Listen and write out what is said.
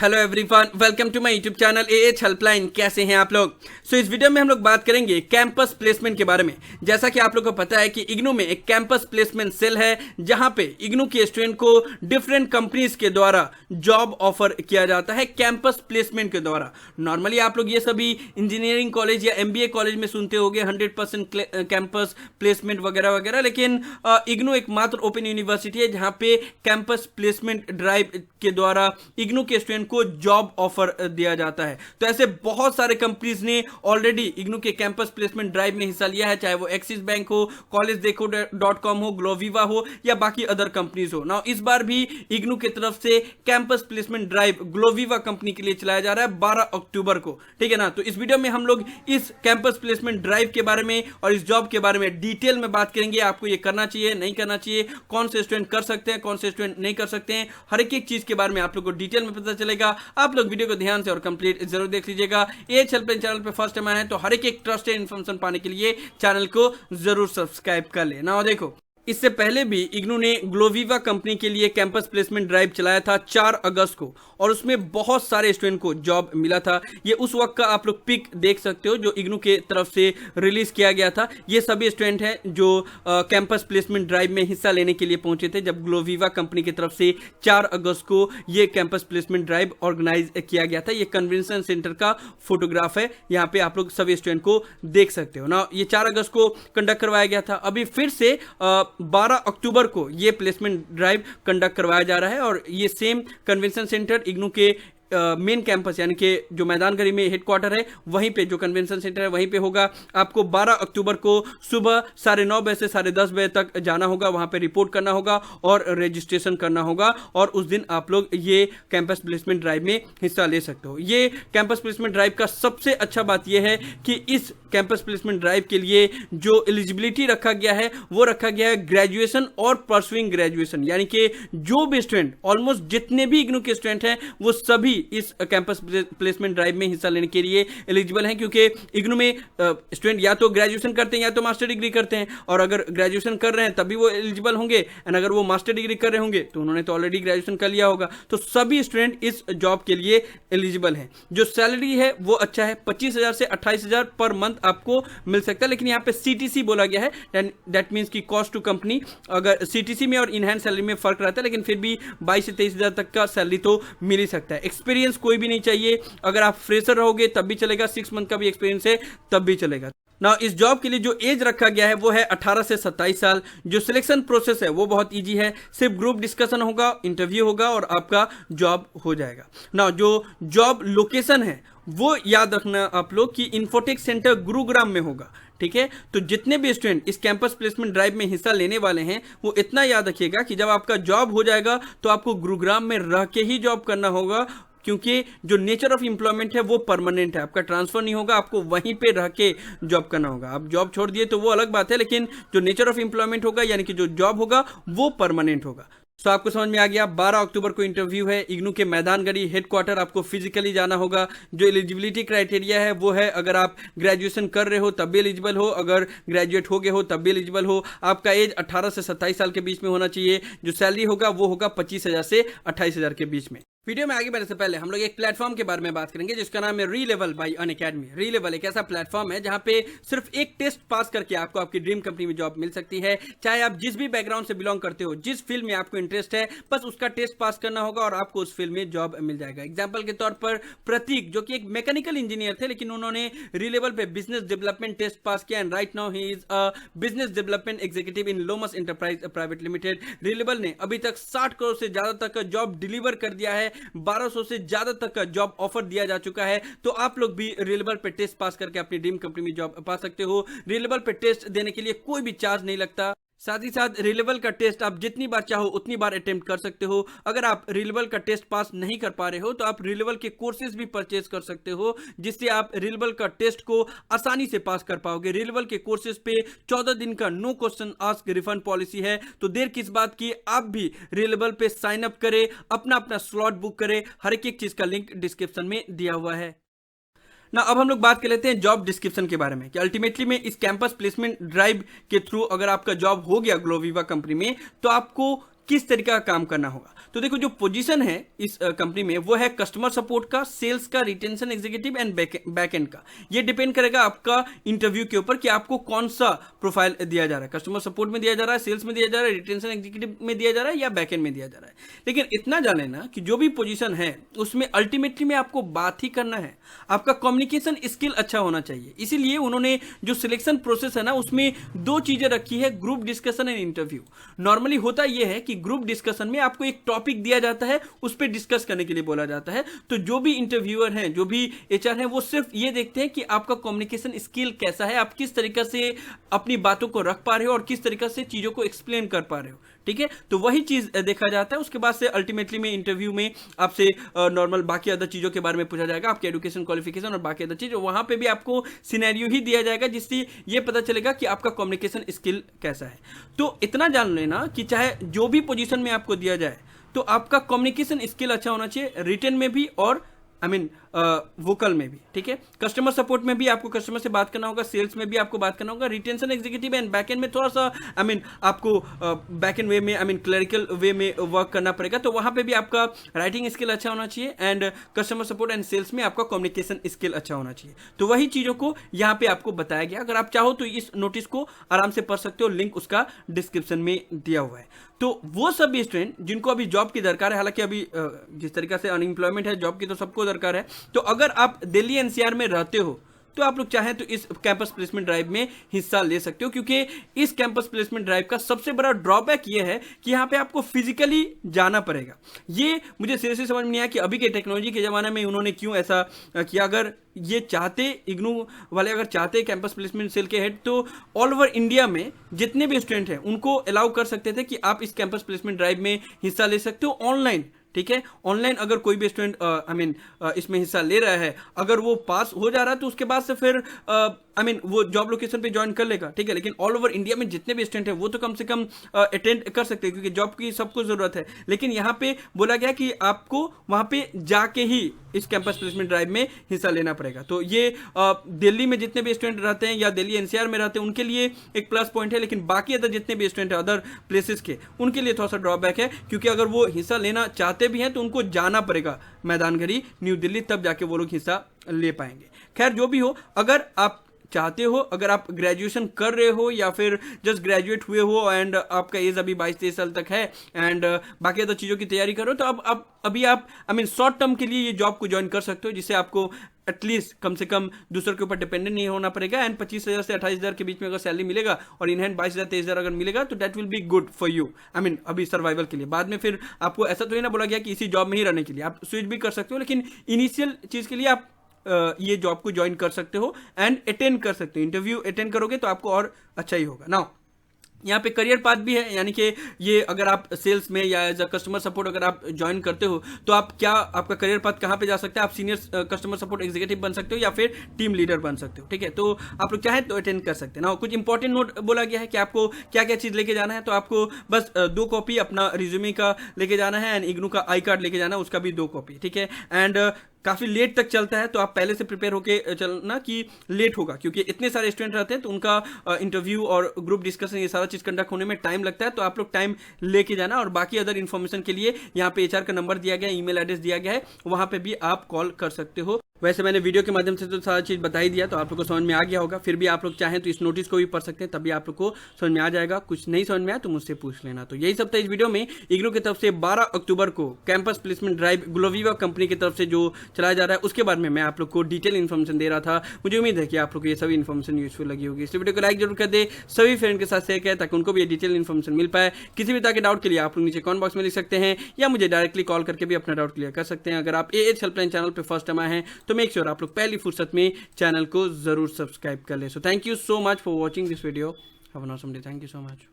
Hello everyone, welcome to my YouTube channel A H helpline. कैसे हैं आप लोग? इस वीडियो में हम लोग बात करेंगे कैंपस प्लेसमेंट के बारे में। जैसा कि आप लोग को पता है कि इग्नू में एक कैंपस प्लेसमेंट सेल है, जहां पे इग्नू के स्टूडेंट को डिफरेंट कंपनीज के द्वारा जॉब ऑफर किया जाता है कैंपस प्लेसमेंट के द्वारा। नॉर्मली आप लोग ये सभी इंजीनियरिंग कॉलेज या एमबीए कॉलेज में सुनते होंगे 100% कैंपस प्लेसमेंट वगैरह वगैरह, लेकिन इग्नू एकमात्र ओपन यूनिवर्सिटी है जहां पे कैंपस प्लेसमेंट ड्राइव के द्वारा इग्नू के स्टूडेंट को जॉब ऑफर दिया जाता है। तो ऐसे बहुत सारे कंपनीज ने ऑलरेडी इग्नू के कैंपस प्लेसमेंट ड्राइव में हिस्सा लिया है, चाहे वो एक्सिस बैंक हो, collegedekho.com हो, ग्लोविवा हो या बाकी अदर कंपनीज हो। नाउ इस बार भी इग्नू की तरफ से कैंपस प्लेसमेंट ड्राइव ग्लोविवा कंपनी के लिए चलाया जा रहा है 12 अक्टूबर को, ठीक है ना। तो इस वीडियो में हम लोग इस कैंपस प्लेसमेंट ड्राइव के बारे में और इस जॉब के बारे में डिटेल में बात करेंगे। आपको ये करना चाहिए, नहीं करना चाहिए, कौन से स्टूडेंट कर सकते हैं, कौन से स्टूडेंट नहीं कर सकते हैं, हर एक चीज के बारे में आप लोग को डिटेल में पता चलेगा। आप लोग वीडियो को ध्यान से और कंप्लीट जरूर देख लीजिएगा। एएच हेल्पलाइन चैनल पे फर्स्ट टाइम आए हैं तो हर एक ट्रस्टेड इन्फॉर्मेशन पाने के लिए चैनल को जरूर सब्सक्राइब कर लेना। और देखो, इससे पहले भी इग्नू ने ग्लोविवा कंपनी के लिए कैंपस प्लेसमेंट ड्राइव चलाया था 4 अगस्त को, और उसमें बहुत सारे स्टूडेंट को जॉब मिला था। ये उस वक्त का आप लोग पिक देख सकते हो जो इग्नू के तरफ से रिलीज किया गया था। ये सभी स्टूडेंट हैं जो कैंपस प्लेसमेंट ड्राइव में हिस्सा लेने के लिए पहुंचे थे जब ग्लोविवा कंपनी की तरफ से 4 अगस्त को ये कैंपस प्लेसमेंट ड्राइव ऑर्गेनाइज किया गया था। ये कन्वेंशन सेंटर का फोटोग्राफ है, यहाँ पे आप लोग सभी स्टूडेंट को देख सकते हो ना। ये 4 अगस्त को कंडक्ट करवाया गया था। अभी फिर से 12 अक्टूबर को ये प्लेसमेंट ड्राइव कंडक्ट करवाया जा रहा है, और ये सेम कन्वेंशन सेंटर इग्नू के मेन कैंपस यानी कि जो मैदानगढ़ी में हेडक्वार्टर है वहीं पे, जो कन्वेंशन सेंटर है वहीं पे होगा। आपको 12 अक्टूबर को सुबह 9:30 बजे से 10:30 बजे तक जाना होगा, वहां पे रिपोर्ट करना होगा और रजिस्ट्रेशन करना होगा, और उस दिन आप लोग ये कैंपस प्लेसमेंट ड्राइव में हिस्सा ले सकते हो। ये कैंपस प्लेसमेंट ड्राइव का सबसे अच्छा बात यह है कि इस कैंपस प्लेसमेंट ड्राइव के लिए जो एलिजिबिलिटी रखा गया है वो रखा गया है ग्रेजुएशन और परसुइंग ग्रेजुएशन, यानी कि जो भी स्टूडेंट, ऑलमोस्ट जितने भी इग्नू के स्टूडेंट हैं वो सभी इस कैंपस प्लेसमेंट ड्राइव में हिस्सा लेने के लिए एलिजिबल हैं, क्योंकि इग्नू में स्टूडेंट या तो ग्रेजुएशन करते हैं या तो मास्टर डिग्री करते हैं, और अगर ग्रेजुएशन कर रहे हैं तभी वो एलिजिबल होंगे, एंड अगर वो मास्टर डिग्री कर रहे होंगे तो उन्होंने तो ऑलरेडी ग्रेजुएशन कर लिया होगा। तो सभी स्टूडेंट इस जॉब के लिए एलिजिबल हैं। जो सैलरी है वो अच्छा है, 25,000 से 28,000 पर मंथ आपको मिल सकता है, लेकिन यहाँ पे सीटीसी बोला गया है, दैट मीन्स की कॉस्ट टू कंपनी। अगर सीटीसी में और इनहैंड सैलरी में फर्क रहता है, लेकिन फिर भी 22 से 23,000 तक का सैलरी तो मिल ही सकता है। एक्सपीरियंस कोई भी नहीं चाहिए, अगर आप फ्रेशर रहोगे तब भी चलेगा, 6 मंथ का भी एक्सपीरियंस है तब भी चलेगा। ना इस जॉब के लिए जो एज रखा गया है वो है 18 से 27 साल। जो सिलेक्शन प्रोसेस है वो बहुत इजी है, सिर्फ ग्रुप डिस्कशन होगा, इंटरव्यू होगा और आपका जॉब हो जाएगा। ना जो जॉब लोकेशन है वो याद रखना आप लोग कि इन्फोटेक सेंटर गुरुग्राम में होगा, ठीक है। तो जितने भी स्टूडेंट इस कैंपस प्लेसमेंट ड्राइव में हिस्सा लेने वाले हैं वो इतना याद रखिएगा कि जब आपका जॉब हो जाएगा तो आपको गुरुग्राम में रह के ही जॉब करना होगा, क्योंकि जो नेचर ऑफ एम्प्लॉयमेंट है वो परमानेंट है, आपका ट्रांसफर नहीं होगा, आपको वहीं पे रह के जॉब करना होगा। आप जॉब छोड़ दिए तो वो अलग बात है, लेकिन जो नेचर ऑफ एम्प्लॉयमेंट होगा यानी कि जो जॉब होगा वो परमानेंट होगा। तो आपको समझ में आ गया। 12 अक्टूबर को इंटरव्यू है, इग्नू के मैदानगढ़ी हेडक्वार्टर आपको फिजिकली जाना होगा। जो एलिजिबिलिटी क्राइटेरिया है वो है, अगर आप ग्रेजुएशन कर रहे हो तब भी एलिजिबल हो, अगर ग्रेजुएट हो गए हो तब भी एलिजिबल हो, आपका एज 18 से 27 साल के बीच में होना चाहिए। जो सैलरी होगा वो होगा 25,000 से 28,000 के बीच में। वीडियो में आगे बढ़ने से पहले हम लोग एक प्लेटफॉर्म के बारे में बात करेंगे जिसका नाम है रीलेवल बाय अनअकैडमी। रीलेवल एक ऐसा प्लेटफॉर्म है जहां पे सिर्फ एक टेस्ट पास करके आपको आपकी ड्रीम कंपनी में जॉब मिल सकती है। चाहे आप जिस भी बैकग्राउंड से बिलोंग करते हो, जिस फील्ड में आपको इंटरेस्ट है, बस उसका टेस्ट पास करना होगा और आपको उस फील्ड में जॉब मिल जाएगा। एग्जाम्पल के तौर पर प्रतीक, जो कि एक मैकेनिकल इंजीनियर थे, लेकिन उन्होंने रीलेवल पे बिजनेस डेवलपमेंट टेस्ट पास किया, and right now he is a business development executive in Lomash enterprise private limited. Relevel ने अभी तक 60 करोड़ से ज्यादा तक का जॉब डिलीवर कर दिया है, 1200 से ज्यादा तक का जॉब ऑफर दिया जा चुका है। तो आप लोग भी रीलेवल पे टेस्ट पास करके अपनी ड्रीम कंपनी में जॉब पा सकते हो। रीलेवल पे टेस्ट देने के लिए कोई भी चार्ज नहीं लगता। साथ ही साथ रीलेवल का टेस्ट आप जितनी बार चाहो उतनी बार अटेम्प्ट कर सकते हो। अगर आप रीलेवल का टेस्ट पास नहीं कर पा रहे हो तो आप रीलेवल के कोर्सेज भी परचेज कर सकते हो, जिससे आप रीलेवल का टेस्ट को आसानी से पास कर पाओगे। रीलेवल के कोर्सेज पे 14 दिन का no question ask refund policy है, तो देर किस बात की, आप भी रीलेवल पे साइन अप करें, अपना स्लॉट बुक करें। हर एक चीज का लिंक डिस्क्रिप्शन में दिया हुआ है ना। अब हम लोग बात कर लेते हैं जॉब डिस्क्रिप्शन के बारे में कि अल्टीमेटली में इस कैंपस प्लेसमेंट ड्राइव के थ्रू अगर आपका जॉब हो गया ग्लोविवा कंपनी में तो आपको किस तरीके का काम करना होगा। तो देखो जो पोजीशन है इस कंपनी में वो है कस्टमर सपोर्ट का, सेल्स का, retention executive and back and का। ये डिपेंड करेगा आपका इंटरव्यू के ऊपर कि आपको कौन सा प्रोफाइल दिया जा रहा है, कस्टमर सपोर्ट में दिया जा रहा है, सेल्स में दिया जा रहा है, रिटेंशन एग्जीक्यूटिव में दिया जा रहा है या बैक एंड में दिया जा रहा है। लेकिन इतना जान लेना कि जो भी पोजीशन है उसमें अल्टीमेटली में आपको बात ही करना है, आपका कम्युनिकेशन स्किल अच्छा होना चाहिए। इसीलिए उन्होंने जो सिलेक्शन प्रोसेस है ना उसमें दो चीजें रखी है, group discussion and interview. Normally होता यह है कि ग्रुप डिस्कशन में आपको एक टॉपिक दिया जाता है, उस पर डिस्कस करने के लिए बोला जाता है। तो जो भी इंटरव्यूअर हैं, जो भी एचआर हैं, वो सिर्फ ये देखते हैं कि आपका कम्युनिकेशन स्किल कैसा है, आप किस तरीके से अपनी बातों को रख पा रहे हो और किस तरीके से चीजों को एक्सप्लेन कर पा रहे हो। ठीक है, तो वही चीज देखा जाता है। उसके बाद से अल्टीमेटली में इंटरव्यू में आपसे नॉर्मल बाकी अदर चीजों के बारे में पूछा जाएगा, आपके एजुकेशन क्वालिफिकेशन और बाकी अदर चीज। वहां पे भी आपको सिनेरियो ही दिया जाएगा जिससे ये पता चलेगा कि आपका कम्युनिकेशन स्किल कैसा है। तो इतना जान लेना कि चाहे जो भी पोजीशन में आपको दिया जाए तो आपका कम्युनिकेशन स्किल अच्छा होना चाहिए, रिटन में भी और वोकल में भी। ठीक है, कस्टमर सपोर्ट में भी आपको कस्टमर से बात करना होगा, सेल्स में भी आपको बात करना होगा, retention executive and back and में थोड़ा सा आपको बैक एंड वे में क्लरिकल वे में वर्क करना पड़ेगा। तो वहां पे भी आपका राइटिंग स्किल अच्छा होना चाहिए and customer support and sales में आपका कम्युनिकेशन स्किल अच्छा होना चाहिए। तो वही चीजों को यहाँ पे आपको बताया गया। अगर आप चाहो तो इस नोटिस को आराम से पढ़ सकते हो, लिंक उसका डिस्क्रिप्शन में दिया हुआ है। तो वो सब स्टूडेंट जिनको अभी जॉब की दरकार है, हालांकि अभी जिस तरीके से अनएम्प्लॉयमेंट है, जॉब की तो सबको दरकार है। तो अगर आप दिल्ली एनसीआर में रहते हो तो आप लोग चाहें तो इस कैंपस प्लेसमेंट ड्राइव में हिस्सा ले सकते हो, क्योंकि इस कैंपस प्लेसमेंट ड्राइव का सबसे बड़ा ड्रॉबैक ये है कि यहाँ पे आपको फिजिकली जाना पड़ेगा। ये मुझे सीरियसली समझ में नहीं आया कि अभी के टेक्नोलॉजी के ज़माने में उन्होंने क्यों ऐसा किया। अगर ये चाहते, इग्नू वाले अगर चाहते कैंपस प्लेसमेंट सेल के हेड, तो ऑल ओवर इंडिया में जितने भी स्टूडेंट हैं उनको अलाउ कर सकते थे कि आप इस कैंपस प्लेसमेंट ड्राइव में हिस्सा ले सकते हो ऑनलाइन। ठीक है, ऑनलाइन अगर कोई भी स्टूडेंट इसमें हिस्सा ले रहा है, अगर वो पास हो जा रहा है तो उसके बाद से फिर वो जॉब लोकेशन पे ज्वाइन कर लेगा। ठीक है, लेकिन ऑल ओवर इंडिया में जितने भी स्टूडेंट है वो तो कम से कम अटेंड कर सकते हैं, क्योंकि जॉब की सबको जरूरत है। लेकिन यहाँ पे बोला गया कि आपको वहाँ पे जाके ही इस कैंपस प्लेसमेंट ड्राइव में हिस्सा लेना पड़ेगा। तो ये दिल्ली में जितने भी स्टूडेंट रहते हैं या दिल्ली एनसीआर में रहते हैं उनके लिए एक प्लस पॉइंट है, लेकिन बाकी अदर जितने भी स्टूडेंट है अदर प्लेसेस के, उनके लिए थोड़ा सा ड्रॉबैक है, क्योंकि अगर वो हिस्सा लेना चाहते भी हैं तो उनको जाना पड़ेगा मैदानगढ़ी, न्यू दिल्ली, तब जाके वो लोग हिस्सा ले पाएंगे। खैर जो भी हो, अगर आप चाहते हो, अगर आप ग्रेजुएशन कर रहे हो या फिर जस्ट ग्रेजुएट हुए हो एंड आपका एज अभी 22-23 साल तक है एंड बाकी अदर चीज़ों की तैयारी करो, तो अब अभी आप शॉर्ट टर्म के लिए ये जॉब को ज्वाइन कर सकते हो, जिससे आपको एटलीस्ट कम से कम दूसरों के ऊपर डिपेंडेंट नहीं होना पड़ेगा। एंड 25,000 से 28,000 के बीच में अगर सैलरी मिलेगा और इन हैंड 22,000-23,000 अगर मिलेगा तो that will be good for you. अभी सर्वाइवल के लिए। बाद में फिर आपको ऐसा तो ही ना बोला गया कि इसी जॉब में ही रहने के लिए, आप स्विच भी कर सकते हो, लेकिन इनिशियल चीज़ के लिए आप ये जॉब को ज्वाइन कर सकते हो एंड अटेंड कर सकते हो। इंटरव्यू अटेंड करोगे तो आपको और अच्छा ही होगा। नाउ यहाँ पे करियर पाथ भी है, यानी कि ये अगर आप सेल्स में या एज अ कस्टमर सपोर्ट अगर आप ज्वाइन करते हो तो आप आपका करियर पाथ कहाँ पे जा सकते हैं, आप सीनियर कस्टमर सपोर्ट एग्जीक्यूटिव बन सकते हो या फिर टीम लीडर बन सकते हो। ठीक है, तो आप लोग चाहें तो अटेंड कर सकते हैं ना। कुछ इंपॉर्टेंट नोट बोला गया है कि आपको क्या क्या चीज़ लेके जाना है। तो आपको बस 2 कॉपी अपना रिज्यूमे का लेके जाना है एंड इग्नू का आई कार्ड लेके जाना है, उसका भी 2 कॉपी। ठीक है, एंड काफ़ी लेट तक चलता है तो आप पहले से प्रिपेयर होकर चलना कि लेट होगा, क्योंकि इतने सारे स्टूडेंट रहते हैं तो उनका इंटरव्यू और ग्रुप डिस्कशन ये सारा चीज़ कंडक्ट होने में टाइम लगता है। तो आप लोग टाइम लेके जाना। और बाकी अदर इन्फॉर्मेशन के लिए यहाँ पे एचआर का नंबर दिया गया है, ईमेल एड्रेस दिया गया है, वहाँ पे भी आप कॉल कर सकते हो। वैसे मैंने वीडियो के माध्यम से तो सारा चीज़ बता ही दिया, तो आप लोग को समझ में आ गया होगा। फिर भी आप लोग चाहें तो इस नोटिस को भी पढ़ सकते हैं, तभी आप लोग को समझ में आ जाएगा। कुछ नहीं समझ में आया तो मुझसे पूछ लेना। तो यही सब था इस वीडियो में। इग्नू की तरफ से 12 अक्टूबर को कैंपस प्लेसमेंट ड्राइव ग्लोविवा कंपनी की तरफ से जो चलाया जा रहा है उसके बारे में मैं आप लोग को डिटेल इन्फॉर्मेशन दे रहा था। मुझे उम्मीद है कि आप लोग को ये सभी इन्फॉर्मेशन यूजफुल लगी होगी। इस वीडियो को लाइक जरूर कर दे, सभी फ्रेंड के साथ शेयर करें ताकि उनको भी ये डिटेल इन्फॉर्मेशन मिल पाए। किसी भी तरह के डाउट के लिए आप लोग नीचे कमेंट बॉक्स में लिख सकते हैं या मुझे डायरेक्टली कॉल करके भी अपना डाउट क्लियर कर सकते हैं। अगर आप एएच हेल्पलाइन चैनल पर फर्स्ट टाइम आए हैं तो मेक श्योर आप लोग पहली फुर्सत में चैनल को जरूर सब्सक्राइब कर ले। So thank you so much for watching this video. Have a awesome day. Thank you so much.